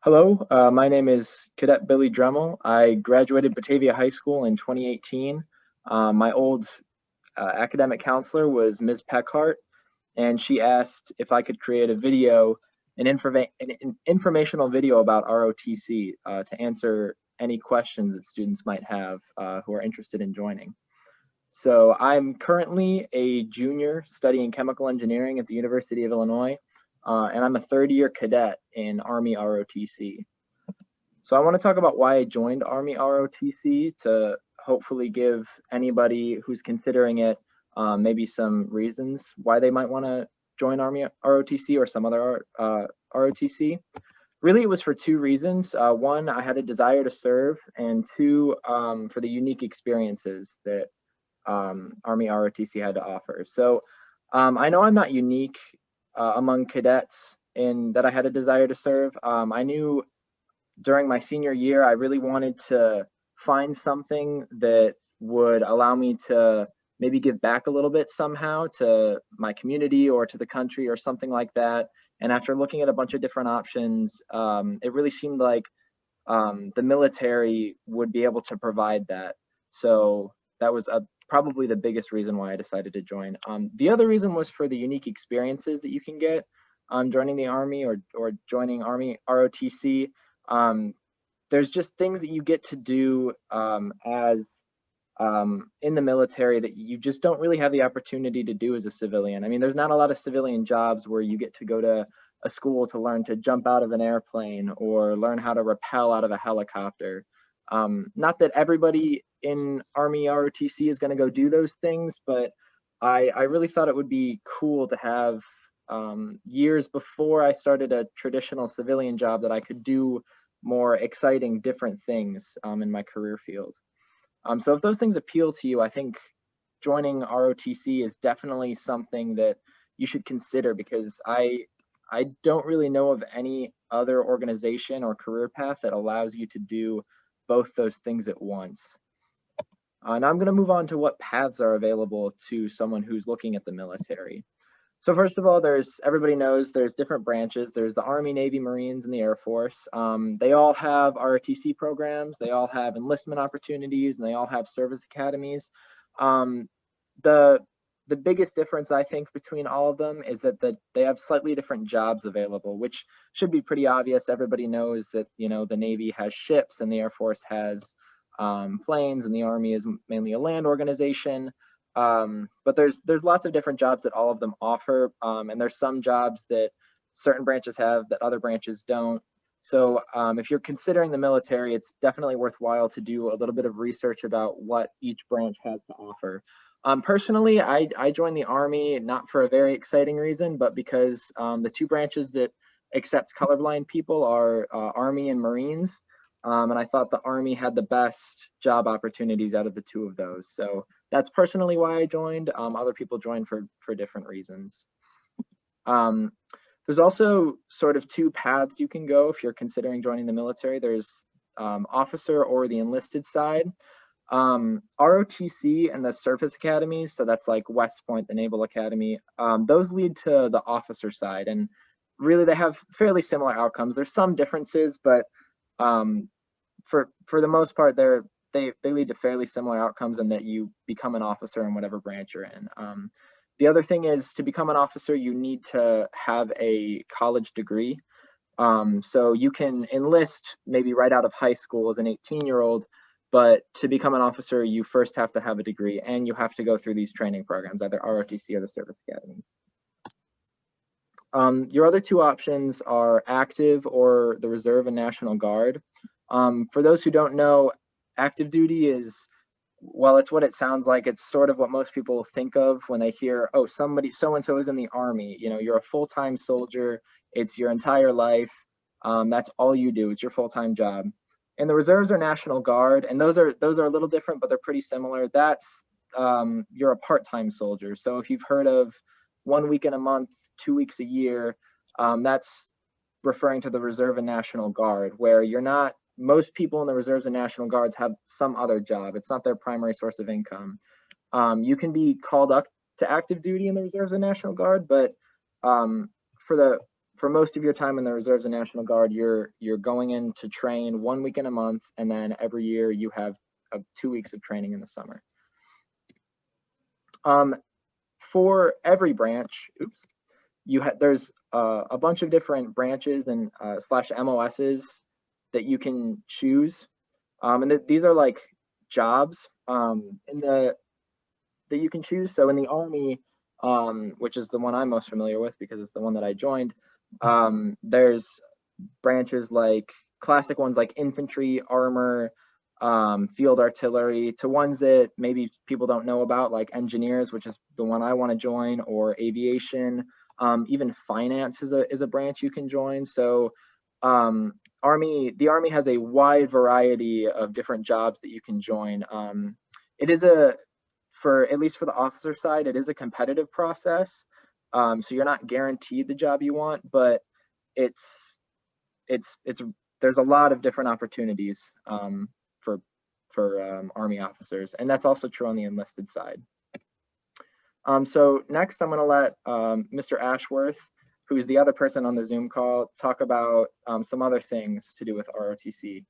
Hello, my name is Cadet Billy Dremel. I graduated Batavia High School in 2018. My old academic counselor was Ms. Peckhart, and she asked if I could create a video, an informational video about ROTC to answer any questions that students might have who are interested in joining. So I'm currently a junior studying chemical engineering at the University of Illinois, and I'm a third-year cadet in Army ROTC. So I want to talk about why I joined Army ROTC to hopefully give anybody who's considering it maybe some reasons why they might want to join Army ROTC or some other ROTC. Really, it was for two reasons. One, I had a desire to serve, and two, for the unique experiences that Army ROTC had to offer. So I know I'm not unique among cadets in that I had a desire to serve. I knew during my senior year, I really wanted to find something that would allow me to maybe give back a little bit somehow to my community or to the country or something like that. And after looking at a bunch of different options, it really seemed like the military would be able to provide that. So that was probably the biggest reason why I decided to join. The other reason was for the unique experiences that you can get joining the Army or joining Army ROTC. There's just things that you get to do as in the military that you just don't really have the opportunity to do as a civilian. I mean, there's not a lot of civilian jobs where you get to go to a school to learn to jump out of an airplane or learn how to rappel out of a helicopter. Not that everybody in Army ROTC is going to go do those things, but I really thought it would be cool to have years before I started a traditional civilian job that I could do more exciting, different things in my career field. So if those things appeal to you, I think joining ROTC is definitely something that you should consider, because I don't really know of any other organization or career path that allows you to do both those things at once. Now I'm going to move on to what paths are available to someone who's looking at the military. So first of all, everybody knows there's different branches. There's the Army, Navy, Marines, and the Air Force. They all have ROTC programs. They all have enlistment opportunities, and they all have service academies. The biggest difference, I think, between all of them is that they have slightly different jobs available, which should be pretty obvious. Everybody knows that, the Navy has ships and the Air Force has planes, and the Army is mainly a land organization. But there's lots of different jobs that all of them offer, and there's some jobs that certain branches have that other branches don't. So if you're considering the military, it's definitely worthwhile to do a little bit of research about what each branch has to offer. Personally, I joined the Army not for a very exciting reason, but because the two branches that accept colorblind people are Army and Marines. And I thought the Army had the best job opportunities out of the two of those. So that's personally why I joined. Other people joined for different reasons. There's also sort of two paths you can go if you're considering joining the military. There's officer or the enlisted side. ROTC and the service academies, so that's like West Point, the Naval Academy, those lead to the officer side, and really they have fairly similar outcomes. There's some differences, but for the most part, they lead to fairly similar outcomes in that you become an officer in whatever branch you're in. The other thing is, to become an officer, you need to have a college degree. So you can enlist maybe right out of high school as an 18-year-old, but to become an officer, you first have to have a degree, and you have to go through these training programs, either ROTC or the service academies. Your other two options are active or the Reserve and National Guard. For those who don't know, active duty is, well, it's what it sounds like. It's sort of what most people think of when they hear, oh, somebody, so-and-so is in the Army. You're a full-time soldier. It's your entire life. That's all you do. It's your full-time job. And the reserves are National Guard, and those are a little different, but they're pretty similar. That's you're a part-time soldier. So if you've heard of 1 week in a month, 2 weeks a year, that's referring to the Reserve and National Guard, where you're not. Most people in the Reserves and National Guards have some other job. It's not their primary source of income. You can be called up to active duty in the Reserves and National Guard, but for for most of your time in the Reserves and National Guard, you're going in to train 1 week in a month, and then every year you have 2 weeks of training in the summer. For every branch, there's a bunch of different branches and slash MOSs that you can choose, and these are like jobs that you can choose. So in the Army, which is the one I'm most familiar with because it's the one that I joined, there's branches like classic ones like infantry, armor, field artillery, to ones that maybe people don't know about, like engineers, which is the one I want to join, or aviation. Even finance is a branch you can join. So the Army has a wide variety of different jobs that you can join. It is at least for the officer side, it is a competitive process. So you're not guaranteed the job you want, but there's a lot of different opportunities for Army officers, and that's also true on the enlisted side. So next, I'm going to let Mr. Ashworth, who's the other person on the Zoom call, talk about some other things to do with ROTC.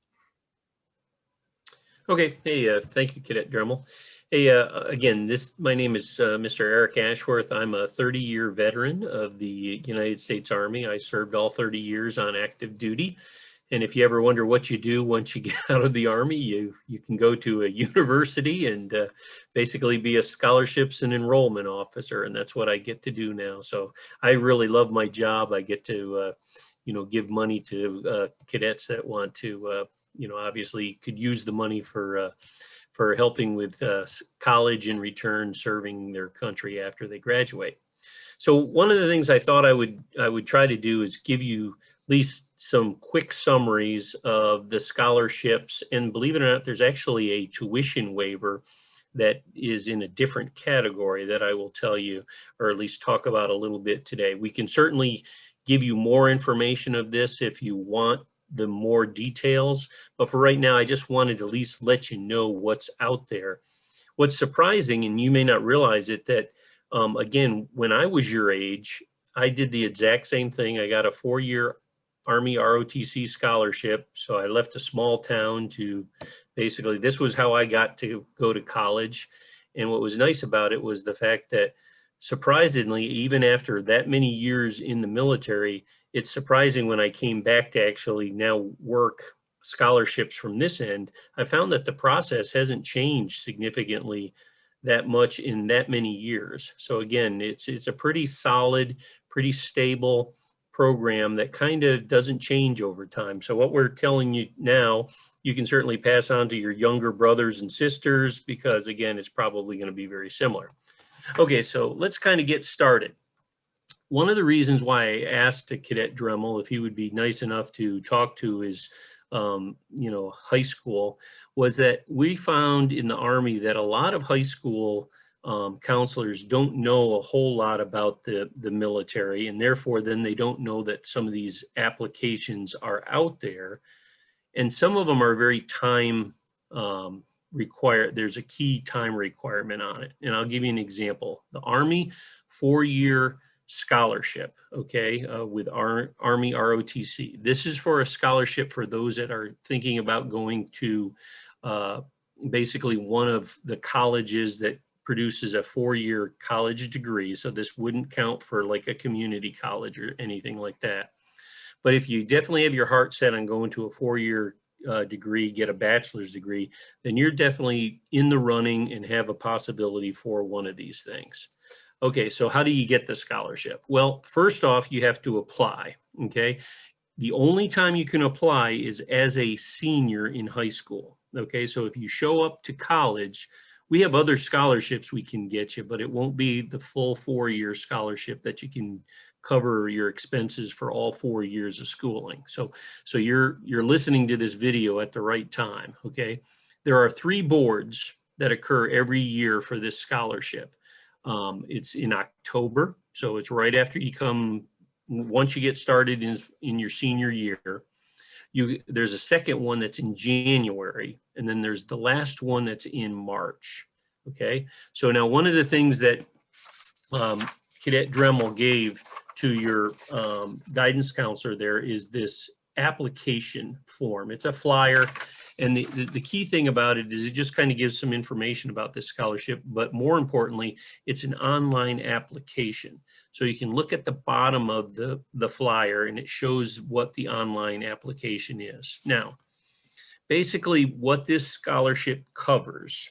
Okay. Hey, thank you, Cadet Dremel. Hey, again, my name is Mr. Eric Ashworth. I'm a 30-year veteran of the United States Army. I served all 30 years on active duty. And if you ever wonder what you do once you get out of the Army, you can go to a university and basically be a scholarships and enrollment officer. And that's what I get to do now. So I really love my job. I get to, give money to cadets that want to, obviously could use the money for helping with college, in return serving their country after they graduate. So one of the things I thought I would try to do is give you at least some quick summaries of the scholarships. And believe it or not, there's actually a tuition waiver that is in a different category that I will tell you, or at least talk about a little bit today. We can certainly give you more information of this if you want the more details, but for right now, I just wanted to at least let you know what's out there. What's surprising, and you may not realize it, that again, when I was your age, I did the exact same thing. I got a 4-year Army ROTC scholarship. So I left a small town to basically, this was how I got to go to college. And what was nice about it was the fact that, surprisingly, even after that many years in the military, it's surprising when I came back to actually now work scholarships from this end, I found that the process hasn't changed significantly that much in that many years. So again, it's a pretty solid, pretty stable program that kind of doesn't change over time. So what we're telling you now, you can certainly pass on to your younger brothers and sisters, because again, it's probably going to be very similar. Okay, so let's kind of get started. One of the reasons why I asked Cadet Dremel if he would be nice enough to talk to his, high school, was that we found in the Army that a lot of high school counselors don't know a whole lot about the military, and therefore then they don't know that some of these applications are out there, and some of them are very time required. There's a key time requirement on it, and I'll give you an example. The Army 4-year scholarship, okay, with our Army ROTC. This is for a scholarship for those that are thinking about going to basically one of the colleges that produces a 4-year college degree. So this wouldn't count for like a community college or anything like that. But if you definitely have your heart set on going to a 4-year degree, get a bachelor's degree, then you're definitely in the running and have a possibility for one of these things. Okay, so how do you get the scholarship? Well, first off, you have to apply, okay? The only time you can apply is as a senior in high school, okay? So if you show up to college, we have other scholarships we can get you, but it won't be the full 4-year scholarship that you can cover your expenses for all 4 years of schooling. So you're listening to this video at the right time, okay? There are 3 boards that occur every year for this scholarship. It's in October, so it's right after you come, once you get started in your senior year. There's a second one that's in January, and then there's the last one that's in March, okay? So now one of the things that Cadet Dremel gave to your guidance counselor there is this application form. It's a flyer. And the key thing about it is it just kind of gives some information about this scholarship, but more importantly, it's an online application. So you can look at the bottom of the flyer and it shows what the online application is. Now, basically what this scholarship covers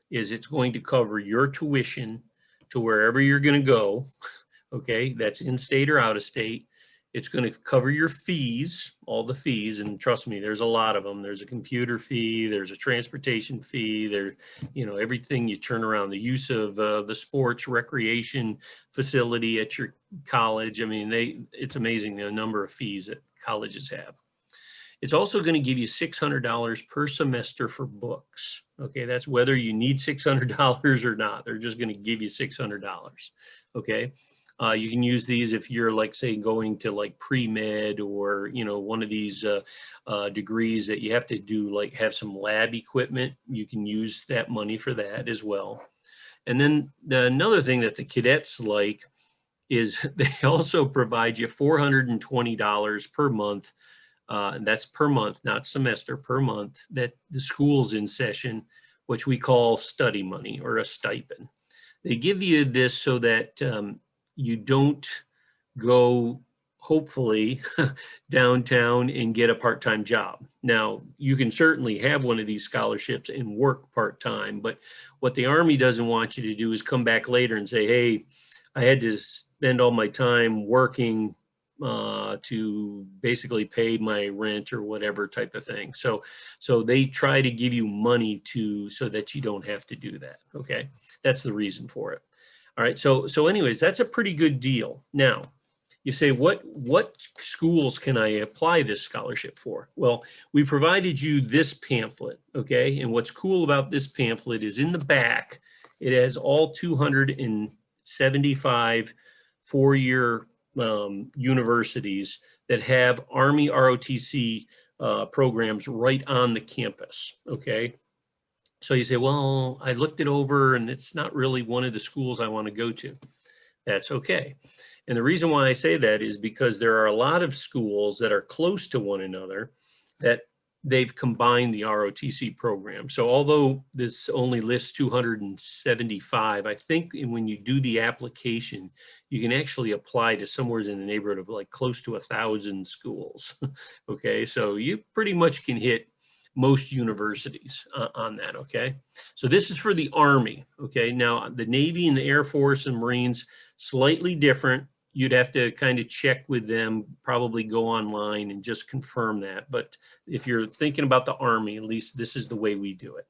is it's going to cover your tuition to wherever you're going to go. Okay, that's in-state or out-of-state. It's going to cover your fees, all the fees, and trust me, there's a lot of them. There's a computer fee, there's a transportation fee, there, you know, everything you turn around, the use of the sports recreation facility at your college. I mean, it's amazing the number of fees that colleges have. It's also going to give you $600 per semester for books. Okay, that's whether you need $600 or not. They're just going to give you $600. Okay. You can use these if you're like, say, going to like pre-med or, you know, one of these degrees that you have to do, like have some lab equipment. You can use that money for that as well. And then another thing that the cadets like is they also provide you $420 per month. And that's per month, not semester, per month, that the school's in session, which we call study money or a stipend. They give you this so that you don't go, hopefully, downtown and get a part-time job. Now, you can certainly have one of these scholarships and work part-time, but what the Army doesn't want you to do is come back later and say, hey, I had to spend all my time working to basically pay my rent or whatever type of thing. So they try to give you money so that you don't have to do that. Okay, that's the reason for it. All right, so anyways, that's a pretty good deal. Now, you say, what schools can I apply this scholarship for? Well, we provided you this pamphlet, okay? And what's cool about this pamphlet is in the back, it has all 275 four-year universities that have Army ROTC programs right on the campus, okay? So you say, well, I looked it over and it's not really one of the schools I want to go to. That's okay. And the reason why I say that is because there are a lot of schools that are close to one another that they've combined the ROTC program. So although this only lists 275, I think when you do the application, you can actually apply to somewhere in the neighborhood of like close to 1,000 schools. Okay, so you pretty much can hit most universities on that, okay? So this is for the Army, okay? Now, the Navy and the Air Force and Marines, slightly different. You'd have to kind of check with them, probably go online and just confirm that. But if you're thinking about the Army, at least this is the way we do it,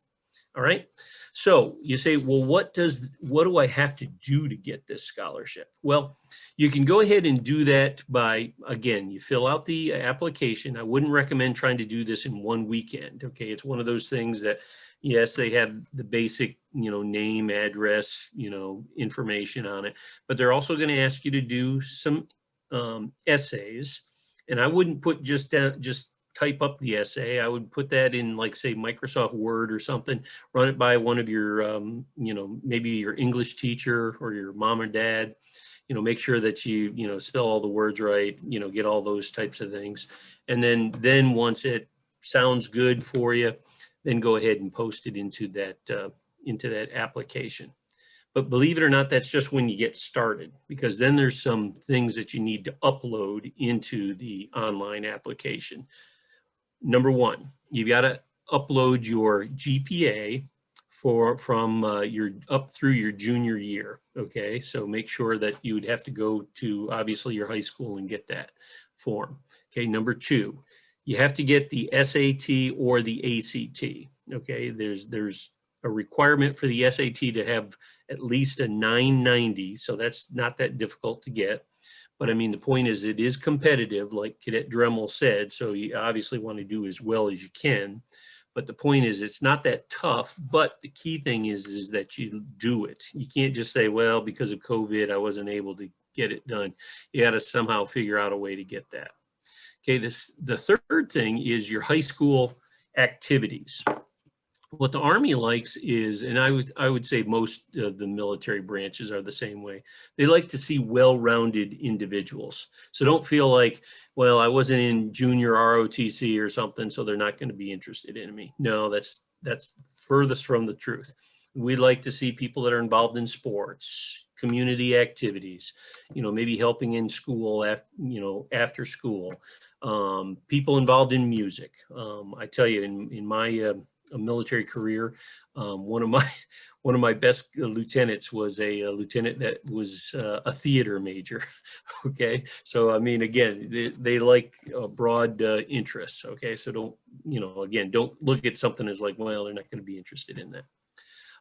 all right? So you say, well, what do I have to do to get this scholarship? Well, you can go ahead and do that by, again, you fill out the application. I wouldn't recommend trying to do this in one weekend, okay? It's one of those things that, yes, they have the basic, you know, name, address, you know, information on it, but they're also going to ask you to do some essays. And I wouldn't put just type up the essay. I would put that in, like, say, Microsoft Word or something, run it by one of your, you know, maybe your English teacher or your mom or dad, you know, make sure that you know, spell all the words right, you know, get all those types of things. And then once it sounds good for you, then go ahead and post it into that application. But believe it or not, that's just when you get started, because then there's some things that you need to upload into the online application. Number one, you've got to upload your GPA from your up through your junior year. Okay, so make sure that you would have to go to obviously your high school and get that form. Okay, number two, you have to get the SAT or the ACT. Okay, there's a requirement for the SAT to have at least a 990, so that's not that difficult to get. But I mean, the point is it is competitive, like Cadet Dremel said, so you obviously want to do as well as you can. But the point is it's not that tough, but the key thing is that you do it. You can't just say, well, because of COVID, I wasn't able to get it done. You got to somehow figure out a way to get that. Okay, the third thing is your high school activities. What the Army likes is, and I would say most of the military branches are the same way. They like to see well-rounded individuals. So don't feel like, well, I wasn't in junior ROTC or something, so they're not going to be interested in me. No, that's furthest from the truth. We like to see people that are involved in sports, community activities, maybe helping in school after school, people involved in music. I tell you, in my a military career. One of my best lieutenants was a lieutenant that was a theater major. Okay, so I mean, again, they like broad interests. Okay, so don't look at something as like, well, they're not going to be interested in that.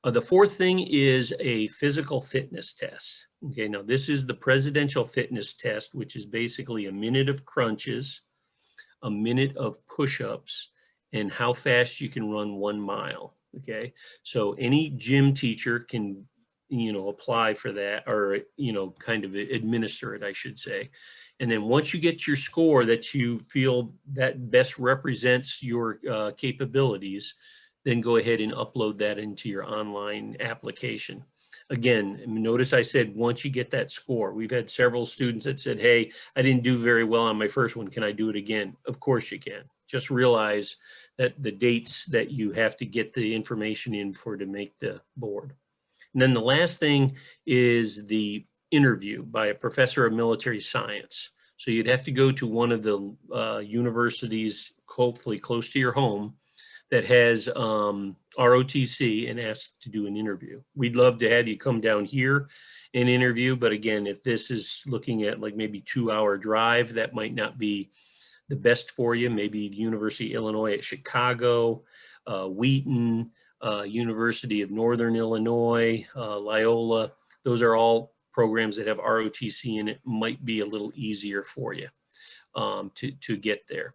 The fourth thing is a physical fitness test. Okay, now this is the presidential fitness test, which is basically a minute of crunches, a minute of push-ups, and how fast you can run 1 mile. Okay, so any gym teacher can, apply for that, or, kind of administer it, I should say. And then once you get your score that you feel that best represents your capabilities, then go ahead and upload that into your online application. Again, notice I said once you get that score. We've had several students that said, hey, I didn't do very well on my first one. Can I do it again? Of course you can. Just realize that the dates that you have to get the information in for to make the board. And then the last thing is the interview by a professor of military science. So you'd have to go to one of the universities, hopefully close to your home, that has ROTC and ask to do an interview. We'd love to have you come down here and interview, but again, if this is looking at like maybe 2-hour drive, that might not be the best for you. Maybe the University of Illinois at Chicago, Wheaton, University of Northern Illinois, Loyola. Those are all programs that have ROTC, and it might be a little easier for you to get there.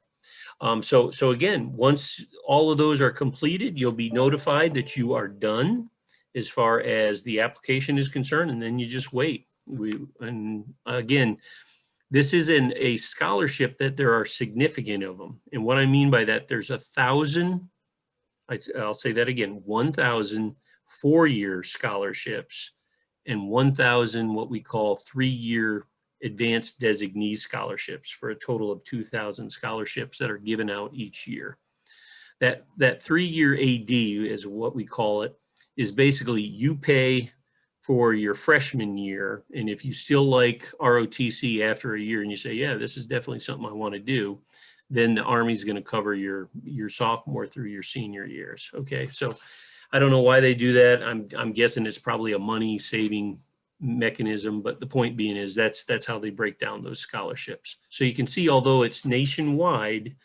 So again, once all of those are completed, you'll be notified that you are done as far as the application is concerned, and then you just wait. And again, this is a scholarship that there are significant of them. And what I mean by that, there's 1,000, I'll say that again, 1,000 4-year scholarships and 1,000 what we call 3-year advanced designee scholarships, for a total of 2,000 scholarships that are given out each year. That 3-year AD is what we call it, is basically you pay for your freshman year, and if you still like ROTC after a year and you say, yeah, this is definitely something I want to do, then the Army's going to cover your sophomore through your senior years. Okay, so I don't know why they do that. I'm guessing it's probably a money saving mechanism, but the point being is that's how they break down those scholarships. So you can see, although it's nationwide,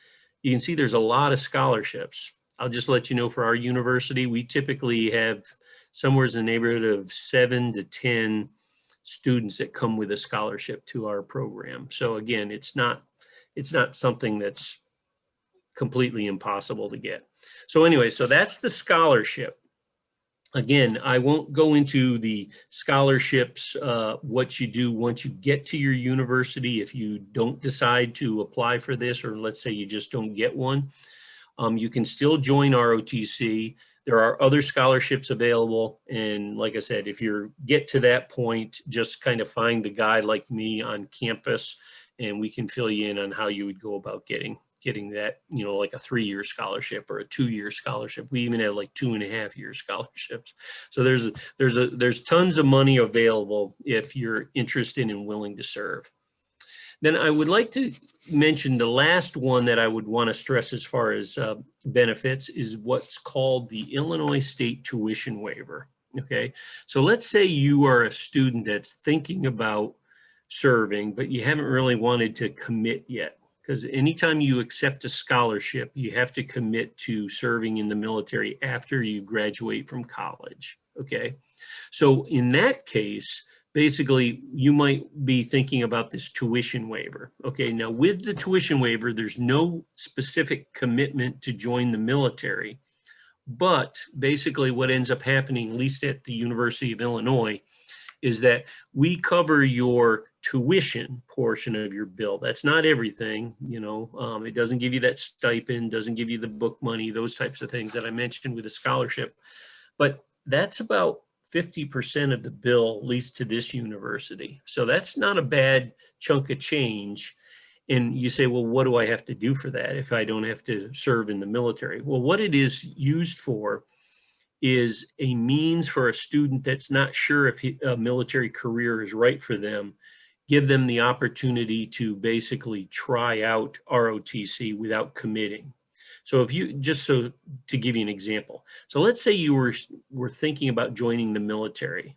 you can see there's a lot of scholarships. I'll just let you know, for our university, we typically have somewhere in the neighborhood of 7 to 10 students that come with a scholarship to our program. So again, it's not something that's completely impossible to get. So anyway, so that's the scholarship. Again, I won't go into the scholarships, what you do once you get to your university. If you don't decide to apply for this, or let's say you just don't get one, you can still join ROTC. There are other scholarships available. And like I said, if you get to that point, just kind of find the guy like me on campus, and we can fill you in on how you would go about getting that, like a 3-year scholarship or a 2-year scholarship. We even have like 2.5-year scholarships. So there's tons of money available if you're interested and willing to serve. Then I would like to mention the last one that I would want to stress as far as benefits is what's called the Illinois State Tuition Waiver. Okay, so let's say you are a student that's thinking about serving, but you haven't really wanted to commit yet. Because anytime you accept a scholarship, you have to commit to serving in the military after you graduate from college, okay? So in that case, basically, you might be thinking about this tuition waiver, okay? Now, with the tuition waiver, there's no specific commitment to join the military, but basically what ends up happening, at least at the University of Illinois, is that we cover your tuition portion of your bill. That's not everything, you know. It doesn't give you that stipend, doesn't give you the book money, those types of things that I mentioned with a scholarship. But that's about 50% of the bill, at least to this university. So that's not a bad chunk of change. And you say, well, what do I have to do for that if I don't have to serve in the military? Well, what it is used for is a means for a student that's not sure if a military career is right for them, give them the opportunity to basically try out ROTC without committing. So if you, just so to give you an example, so let's say you were thinking about joining the military.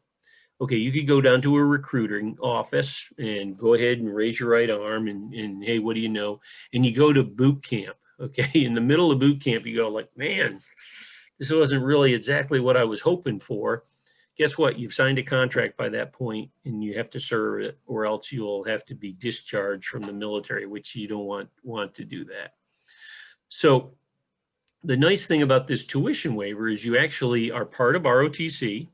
Okay, you could go down to a recruiting office and go ahead and raise your right arm and hey, what do you know? And you go to boot camp. Okay, in the middle of boot camp, you go like, man, this wasn't really exactly what I was hoping for. Guess what? You've signed a contract by that point and you have to serve it, or else you'll have to be discharged from the military, which you don't want to do that. So the nice thing about this tuition waiver is you actually are part of ROTC.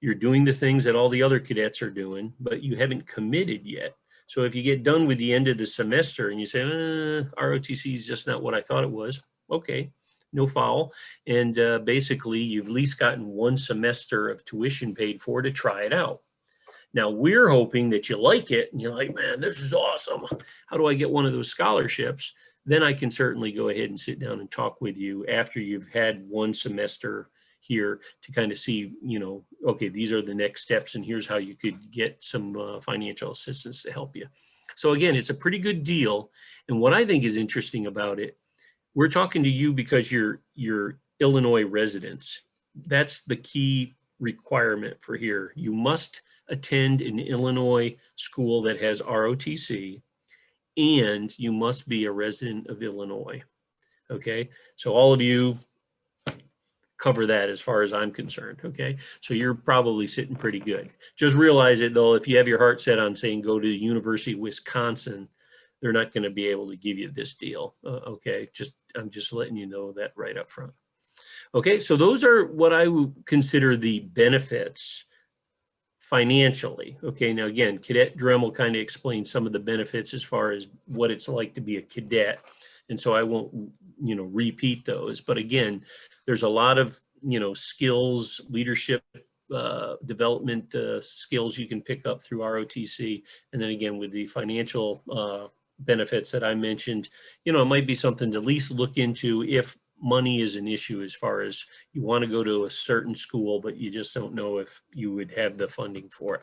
You're doing the things that all the other cadets are doing, but you haven't committed yet. So if you get done with the end of the semester and you say, ROTC is just not what I thought it was, okay, no foul. And basically you've at least gotten one semester of tuition paid for to try it out. Now we're hoping that you like it and you're like, man, this is awesome. How do I get one of those scholarships? Then I can certainly go ahead and sit down and talk with you after you've had one semester here to kind of see, you know, okay, these are the next steps and here's how you could get some financial assistance to help you. So again, it's a pretty good deal. And what I think is interesting about it, we're talking to you because you're Illinois residents. That's the key requirement for here. You must attend an Illinois school that has ROTC, and you must be a resident of Illinois. Okay, so all of you cover that as far as I'm concerned. Okay, so you're probably sitting pretty good. Just realize it though, if you have your heart set on saying go to the University of Wisconsin, they're not going to be able to give you this deal. Okay, I'm just letting you know that right up front. Okay, so those are what I would consider the benefits financially. Okay, now again, Cadet Dremel kind of explained some of the benefits as far as what it's like to be a cadet. And so I won't, you know, repeat those. But again, there's a lot of, you know, skills, leadership, development skills you can pick up through ROTC. And then again, with the financial benefits that I mentioned, you know, it might be something to at least look into if money is an issue as far as you want to go to a certain school, but you just don't know if you would have the funding for it.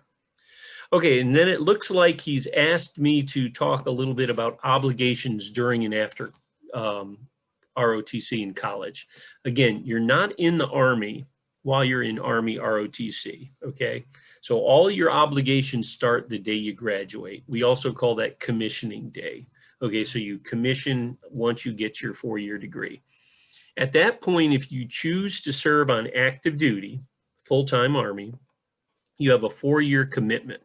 Okay, and then it looks like he's asked me to talk a little bit about obligations during and after ROTC in college. Again, you're not in the Army while you're in Army ROTC, okay? So all your obligations start the day you graduate. We also call that commissioning day. Okay, so you commission once you get your 4-year degree. At that point, if you choose to serve on active duty, full-time Army, you have a 4-year commitment.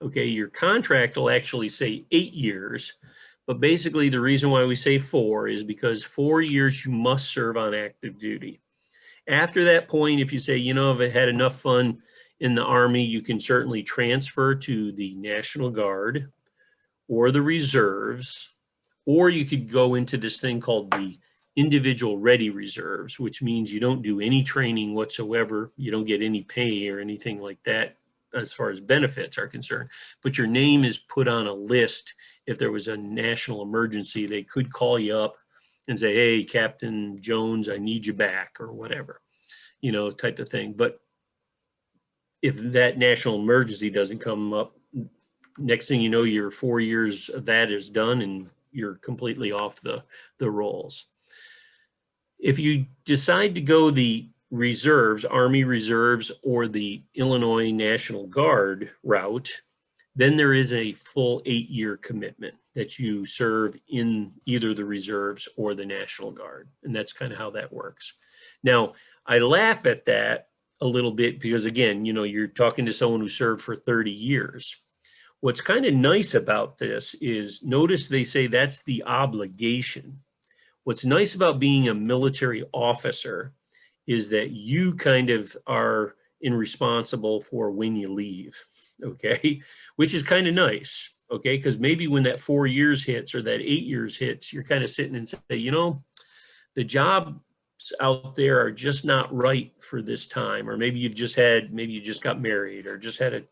Okay, your contract will actually say 8 years, but basically the reason why we say 4 is because 4 years you must serve on active duty. After that point, if you say, you know, if I had enough fun in the Army, you can certainly transfer to the National Guard or the Reserves, or you could go into this thing called the Individual Ready Reserves, which means you don't do any training whatsoever. You don't get any pay or anything like that as far as benefits are concerned, but your name is put on a list. If there was a national emergency, they could call you up and say, hey, Captain Jones, I need you back, or whatever, you know, type of thing. But if that national emergency doesn't come up, next thing you know, your 4 years of that is done and you're completely off the rolls. If you decide to go the reserves, Army Reserves, or the Illinois National Guard route, then there is a full 8-year commitment that you serve in either the reserves or the National Guard. And that's kind of how that works. Now, I laugh at that a little bit because, again, you know, you're talking to someone who served for 30 years. What's kind of nice about this is, notice they say that's the obligation. What's nice about being a military officer is that you kind of are responsible for when you leave, okay? Which is kind of nice. Okay, because maybe when that 4 years hits or that 8 years hits, you're kind of sitting and say, you know, the jobs out there are just not right for this time. Or maybe maybe you just got married or just had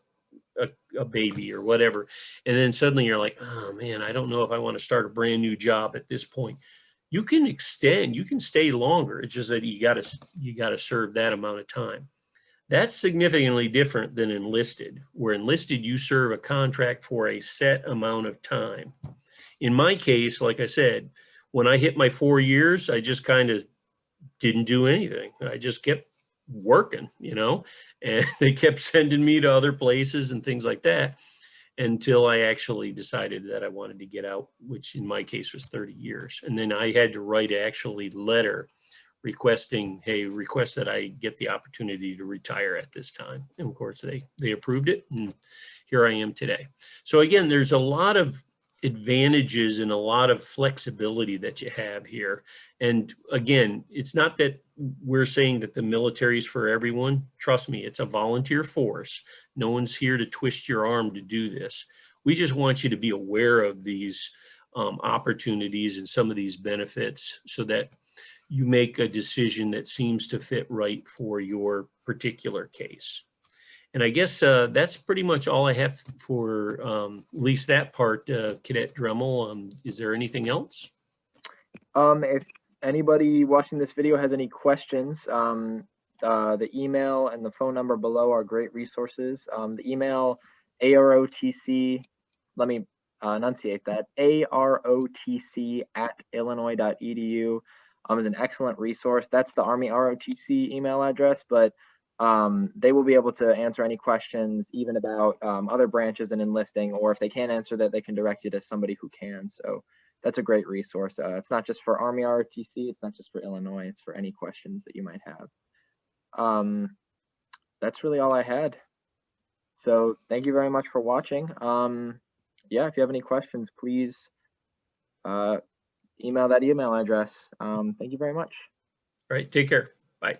a baby or whatever. And then suddenly you're like, oh man, I don't know if I want to start a brand new job at this point. You can extend, you can stay longer. It's just that you gotta serve that amount of time. That's significantly different than enlisted, where enlisted you serve a contract for a set amount of time. In my case, like I said, when I hit my 4 years, I just kind of didn't do anything. I just kept working, you know, and they kept sending me to other places and things like that until I actually decided that I wanted to get out, which in my case was 30 years. And then I had to write actually letter requesting, hey, request that I get the opportunity to retire at this time. And of course they approved it, and here I am today. So again, there's a lot of advantages and a lot of flexibility that you have here. And again, it's not that we're saying that the military is for everyone. Trust me, it's a volunteer force. No one's here to twist your arm to do this. We just want you to be aware of these opportunities and some of these benefits so that you make a decision that seems to fit right for your particular case. And I guess that's pretty much all I have for at least that part, Cadet Dremel. Is there anything else? If anybody watching this video has any questions, the email and the phone number below are great resources. The email AROTC, let me enunciate that, AROTC@illinois.edu is an excellent resource. That's the Army ROTC email address, but they will be able to answer any questions even about other branches and enlisting, or if they can't answer that, they can direct you to somebody who can. So that's a great resource. It's not just for Army ROTC, it's not just for Illinois, it's for any questions that you might have. That's really all I had. So thank you very much for watching. Yeah, if you have any questions, please email that email address. Thank you very much. All right, take care. Bye.